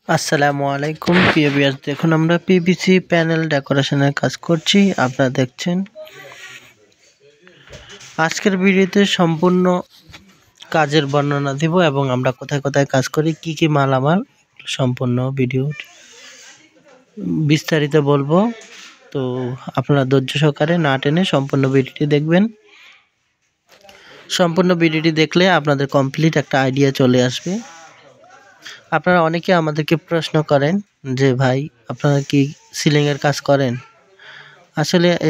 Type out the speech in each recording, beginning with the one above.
আসসালামু আলাইকুম প্রিয় ভিউয়ার্স, দেখুন আমরা পিভিসি প্যানেল ডেকোরেশনের কাজ করছি। আপনারা দেখছেন আজকের ভিডিওতে সম্পূর্ণ কাজের বর্ণনা দিব এবং আমরা কোথায় কোথায় কাজ করি, কি কি মালামাল, সম্পূর্ণ ভিডিও বিস্তারিত বলবো। তো আপনারা ধৈর্য সহকারে না টেনে সম্পূর্ণ ভিডিওটি দেখবেন। সম্পূর্ণ ভিডিওটি দেখলে আপনাদের কমপ্লিট একটা আইডিয়া চলে আসবে। আপনারা অনেকে আমাদেরকে প্রশ্ন করেন যে ভাই আপনারা কি সিলিংয়ের কাজ করেন?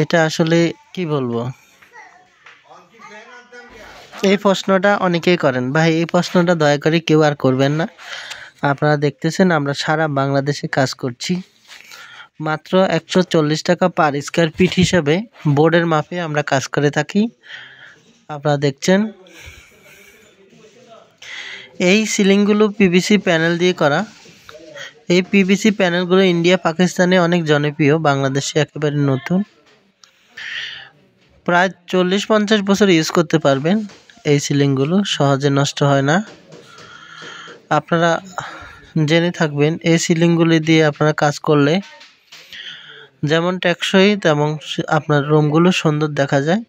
এটা কি বলবো, এই প্রশ্নটা অনেকেই করেন। ভাই এই প্রশ্নটা দয়া করে কেউ আর করবেন না। আপনারা দেখতেছেন আমরা সারা বাংলাদেশে কাজ করছি। মাত্র 140 টাকা পার স্কোয়ার ফিট হিসাবে বোর্ডের মাপে আমরা কাজ করে থাকি। আপনারা দেখছেন এই সিলিংগুলো পিভিসি প্যানেল দিয়ে করা। এই পিভিসি প্যানেলগুলো ইন্ডিয়া পাকিস্তানে অনেক জনপ্রিয়, বাংলাদেশে একেবারে নতুন। প্রায় 40-50 বছর ইউজ করতে পারবেন। এই সিলিংগুলো সহজে নষ্ট হয় না। আপনারা জেনে থাকবেন এই সিলিংগুলি দিয়ে আপনারা কাজ করলে যেমন টেকসই তেমন আপনার রুমগুলো সুন্দর দেখা যায়।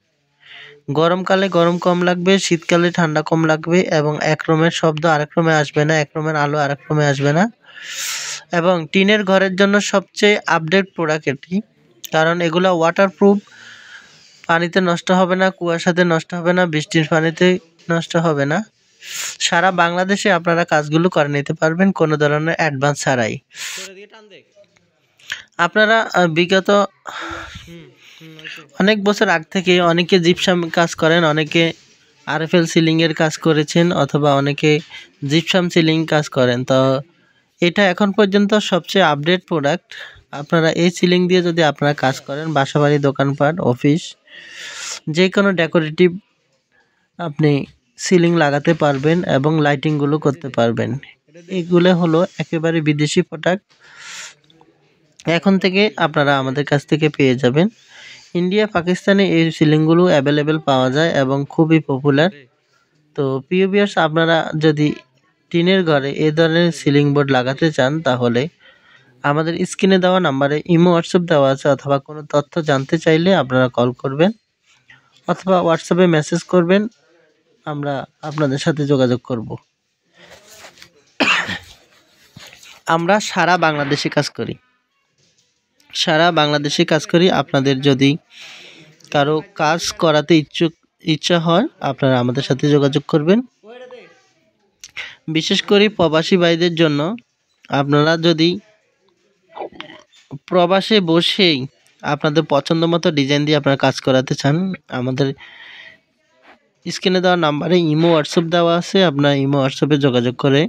গরমকালে গরম কম লাগবে, শীতকালে ঠান্ডা কম লাগবে এবং এক রুমের শব্দ আরেক রুমে আসবে না, এক রুমের আলো আরেক রুমে আসবে না। এবং টিনের ঘরের জন্য সবচেয়ে আপডেট প্রোডাক্ট এটি, কারণ এগুলো ওয়াটারপ্রুফ, পানিতে নষ্ট হবে না, কুয়াশাতে নষ্ট হবে না, বৃষ্টির পানিতে নষ্ট হবে না। সারা বাংলাদেশে আপনারা কাজগুলো করে নিতে পারবেন কোনো ধরনের অ্যাডভান্স ছাড়াই। আপনারা বিগত অনেক বছর আগ থেকে অনেকে জিপসাম কাজ করেন, অনেকে আরএফএল সিলিংয়ের কাজ করেছেন, অথবা অনেকে জিপসাম সিলিং কাজ করেন। তো এটা এখন পর্যন্ত সবচেয়ে আপডেট প্রোডাক্ট। আপনারা এই সিলিং দিয়ে যদি আপনারা কাজ করেন, বাসাবাড়ি, দোকানপাট, অফিস, যে কোনো ডেকোরেটিভ আপনি সিলিং লাগাতে পারবেন এবং লাইটিংগুলো করতে পারবেন। এগুলো হলো একেবারে বিদেশি প্রোডাক্ট। এখন থেকে আপনারা আমাদের কাছ থেকে পেয়ে যাবেন। ইন্ডিয়া পাকিস্তানে এই সিলিংগুলো অ্যাভেলেবেল পাওয়া যায় এবং খুবই পপুলার। তো প্রিয় ভিউয়ার্স, আপনারা যদি টিনের ঘরে এই ধরনের সিলিং বোর্ড লাগাতে চান তাহলে আমাদের স্ক্রিনে দেওয়া নাম্বারে ইমো হোয়াটসঅ্যাপ দেওয়া আছে, অথবা কোনো তথ্য জানতে চাইলে আপনারা কল করবেন অথবা হোয়াটসঅ্যাপে মেসেজ করবেন, আমরা আপনাদের সাথে যোগাযোগ করব। আমরা সারা বাংলাদেশে কাজ করি, আপনাদের যদি কারো কাজ করাতে ইচ্ছা হয় আপনারা আমাদের সাথে যোগাযোগ করবেন। বিশেষ করে প্রবাসী ভাইদের জন্য, আপনারা যদি প্রবাসে বসেই আপনাদের পছন্দ মতো ডিজাইন দিয়ে আপনারা কাজ করাতে চান, আমাদের স্ক্রিনে দেওয়া নাম্বারে ইমো হোয়াটসঅ্যাপ দেওয়া আছে। আপনারা ইমো হোয়াটসঅ্যাপে যোগাযোগ করে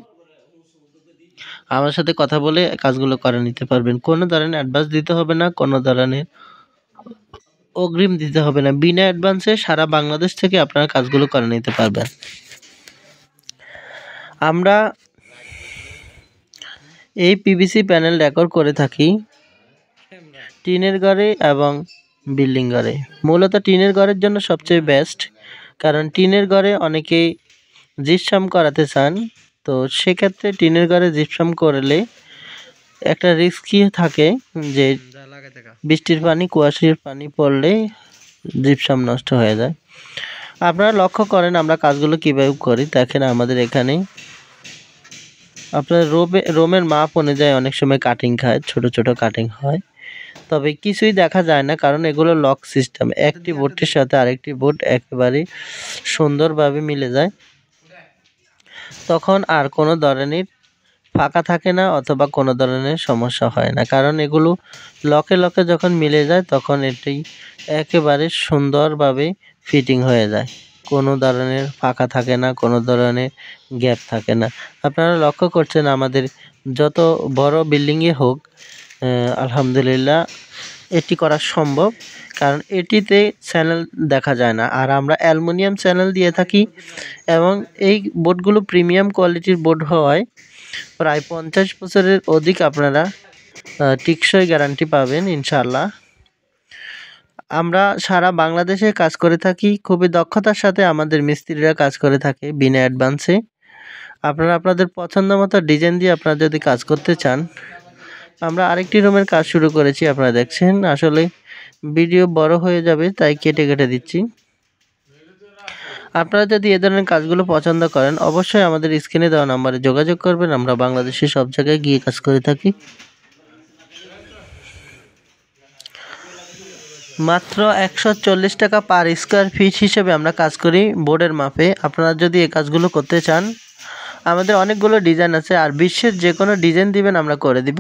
আমার সাথে কথা বলে কাজগুলো করে নিতে পারবেন। কোনো ধরনের অ্যাডভান্স দিতে হবে না, কোনো ধরনের অগ্রিম দিতে হবে না। বিনা অ্যাডভান্সে সারা বাংলাদেশ থেকে আপনারা কাজগুলো করে নিতে পারবেন। আমরা এই পিভিসি প্যানেল ডেকোর করে থাকি টিনের ঘরে এবং বিল্ডিং ঘরে। মূলত টিনের ঘরের জন্য সবচেয়ে বেস্ট, কারণ টিনের ঘরে অনেকেই জিপসাম করাতে চান। তো সেক্ষেত্রে টিনের ঘরে জিপসাম করলে একটা রিস্কি থাকে যে বৃষ্টির পানি, কুয়াশার পানি পড়লে জিপসাম নষ্ট হয়ে যায়। আপনারা লক্ষ্য করেন আমরা কাজগুলো কীভাবে করি। দেখেন আমাদের এখানে আপনার রোমের মাপ অনুযায়ী অনেক সময় কাটিং খায়, ছোট ছোট কাটিং হয়, তবে কিছুই দেখা যায় না, কারণ এগুলো লক সিস্টেম। একটি বোর্ডের সাথে আরেকটি বোর্ড একেবারে সুন্দরভাবে মিলে যায়, তখন আর কোনো ধরনের ফাঁকা থাকে না অথবা কোনো ধরনের সমস্যা হয় না, কারণ এগুলো লকে লকে যখন মিলে যায় তখন এটি একেবারে সুন্দরভাবে ফিটিং হয়ে যায়। কোনো ধরনের ফাঁকা থাকে না, কোনো ধরনের গ্যাপ থাকে না। আপনারা লক্ষ্য করছেন আমাদের যত বড় বিল্ডিংয়ে হোক, আলহামদুলিল্লাহ এটি করা সম্ভব, কারণ এটিতে চ্যানেল দেখা যায় না। আর আমরা অ্যালুমিনিয়াম চ্যানেল দিয়ে থাকি এবং এই বোর্ডগুলো প্রিমিয়াম কোয়ালিটির বোর্ড হওয়ায় প্রায় 50 বছরের অধিক আপনারা টিকসই গ্যারান্টি পাবেন ইনশাআল্লাহ। আমরা সারা বাংলাদেশে কাজ করে থাকি, খুবই দক্ষতার সাথে আমাদের মিস্ত্রিরা কাজ করে থাকে বিনা অ্যাডভান্সে। আপনারা আপনাদের পছন্দ মতো ডিজাইন দিয়ে আপনারা যদি কাজ করতে চান, আমরা আরেকটি রুমের কাজ শুরু করেছি। আপনারা দেখছেন, আসলে ভিডিও বড় হয়ে যাবে তাই কেটে কেটে দিচ্ছি। আপনারা যদি এ ধরনের কাজগুলো পছন্দ করেন, অবশ্যই আমাদের স্ক্রিনে দেওয়া নাম্বারে যোগাযোগ করবেন। আমরা বাংলাদেশের সব জায়গায় গিয়ে কাজ করে থাকি। মাত্র 140 টাকা পার স্কোয়ার ফিট হিসেবে আমরা কাজ করি বোর্ডের মাপে। আপনারা যদি এই কাজগুলো করতে চান, আমাদের অনেকগুলো ডিজাইন আছে, আর বিশ্বের যে কোনো ডিজাইন দিবেন আমরা করে দিব।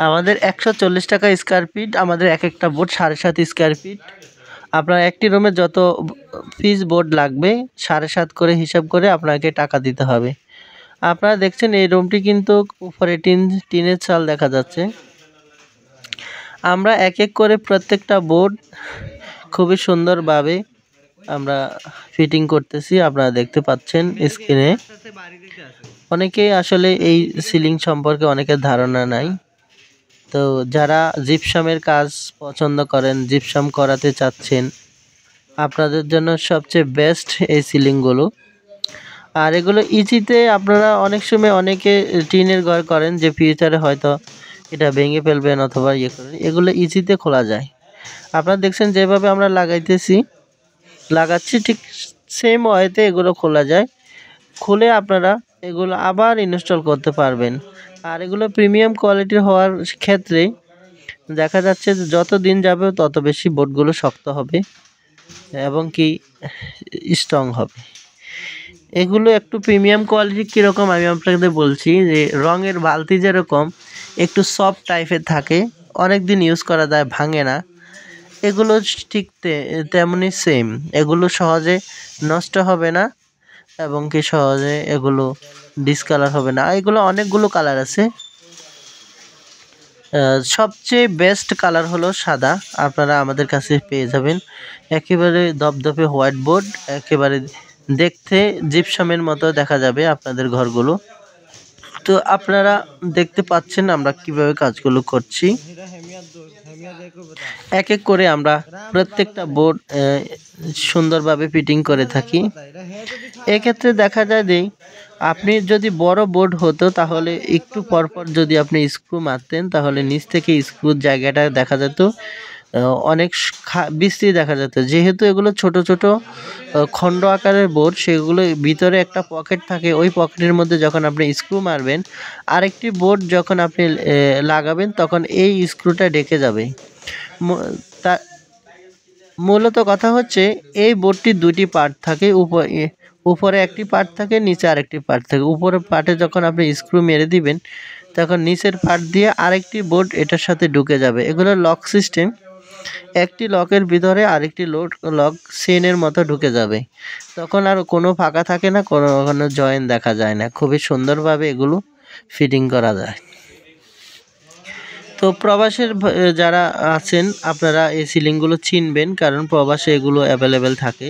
আমাদের 140 টাকা স্কোয়ার ফিট, আমাদের এক একটা বোর্ড 7.5 স্কোয়ার ফিট। আপনার একটি রুমে যত পিস বোর্ড লাগবে 7.5 করে হিসাব করে আপনাকে টাকা দিতে হবে। আপনারা দেখছেন এই রুমটি কিন্তু উপরে টিনের চাল দেখা যাচ্ছে। আমরা এক এক করে প্রত্যেকটা বোর্ড খুবই সুন্দরভাবে আমরা ফিটিং করতেছি। আপনারা দেখতে পাচ্ছেন স্ক্রিনে। অনেকেই আসলে এই সিলিং সম্পর্কে অনেকের ধারণা নাই। তো যারা জিপসামের কাজ পছন্দ করেন, জিপসাম করাতে চাচ্ছেন, আপনাদের জন্য সবচেয়ে বেস্ট এই সিলিংগুলো। আর এগুলো ইজিতে আপনারা অনেক সময় অনেকে টিনের ঘর করেন যে ফিউচারে হয়তো এটা ভেঙে ফেলবেন অথবা ইয়ে করেন, এগুলো ইজিতে খোলা যায়। আপনারা দেখছেন যেভাবে আমরা লাগাচ্ছি ঠিক সেম ওয়েতে এগুলো খোলা যায়। খুলে আপনারা এগুলো আবার ইনস্টল করতে পারবেন। আর এগুলো প্রিমিয়াম কোয়ালিটির হওয়ার ক্ষেত্রে দেখা যাচ্ছে যে যত দিন যাবে তত বেশি বোর্ডগুলো শক্ত হবে এবং কি স্ট্রং হবে। এগুলো একটু প্রিমিয়াম কোয়ালিটি কীরকম আমি আপনাদের বলছি, যে রঙের বালতি যেরকম একটু সফট টাইপের থাকে, অনেক দিন ইউজ করা যায়, ভাঙে না। এগুলো ঠিক তেমনই সেম। এগুলো সহজে নষ্ট হবে না এবং কি সহজে এগুলো ডিসকালার হবে না। এগুলো অনেকগুলো কালার আছে। সবচেয়ে বেস্ট কালার হলো সাদা। আপনারা আমাদের কাছে পেয়ে যাবেন একেবারে দপদপে হোয়াইট বোর্ড, একেবারে দেখতে জিপসামের মতো দেখা যাবে আপনাদের ঘরগুলো। তো আপনারা দেখতে পাচ্ছেন আমরা কিভাবে কাজগুলো করছি। এক এক করে আমরা প্রত্যেকটা বোর্ড সুন্দরভাবে ফিটিং করে থাকি। এক্ষেত্রে দেখা যায় যে আপনি যদি বড় বোর্ড হতো তাহলে একটু পরপর যদি আপনি স্ক্রু মারতেন তাহলে নিচ থেকে স্ক্রুর জায়গাটা দেখা যেত অনেক বিশ্রী দেখা যেত। যেহেতু এগুলো ছোট ছোট খণ্ড আকারের বোর্ড, সেগুলো ভিতরে একটা পকেট থাকে, ওই পকেটের মধ্যে যখন আপনি স্ক্রু মারবেন আরেকটি বোর্ড যখন আপনি লাগাবেন তখন এই স্ক্রুটা ঢেকে যাবে। তা মূলত কথা হচ্ছে এই বোর্ডটি দুটি পার্ট থাকে, উপরে একটি পার্ট থাকে, নিচে আরেকটি পার্ট থাকে। উপরের পার্টে যখন আপনি স্ক্রু মেরে দিবেন তখন নিচের পার্ট দিয়ে আরেকটি বোর্ড এটার সাথে ঢুকে যাবে। এগুলো লক সিস্টেম, একটি লকের ভিতরে আরেকটি লক চেনের মতো ঢুকে যাবে। তখন আর কোনো ফাঁকা থাকে না, কোনো জয়েন দেখা যায় না। খুবই সুন্দরভাবে এগুলো ফিটিং করা যায়। তো প্রবাসের যারা আছেন আপনারা এই সিলিংগুলো চিনবেন, কারণ প্রবাসে এগুলো অ্যাভেলেবেল থাকে।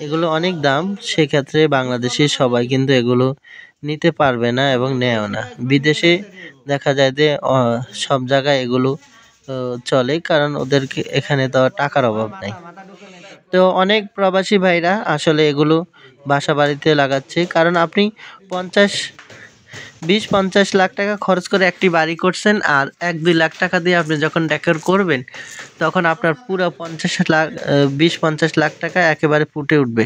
এগুলো অনেক দাম, সেক্ষেত্রে বাংলাদেশের সবাই কিন্তু এগুলো নিতে পারবে না এবং নেয়ও না। বিদেশে দেখা যায় যে সব জায়গায় এগুলো চলে, কারণ ওদেরকে এখানে তো টাকার অভাব নাই। তো অনেক প্রবাসী ভাইরা আসলে এগুলো বাসা বাড়িতে লাগাচ্ছে, কারণ আপনি 20-50 লাখ টাকা খরচ করে একটি বাড়ি করছেন, আর 1-2 লাখ টাকা দিয়ে আপনি যখন ডেকোর করবেন তখন আপনার পুরো 20-50 লাখ টাকা একেবারে ফুটে উঠবে।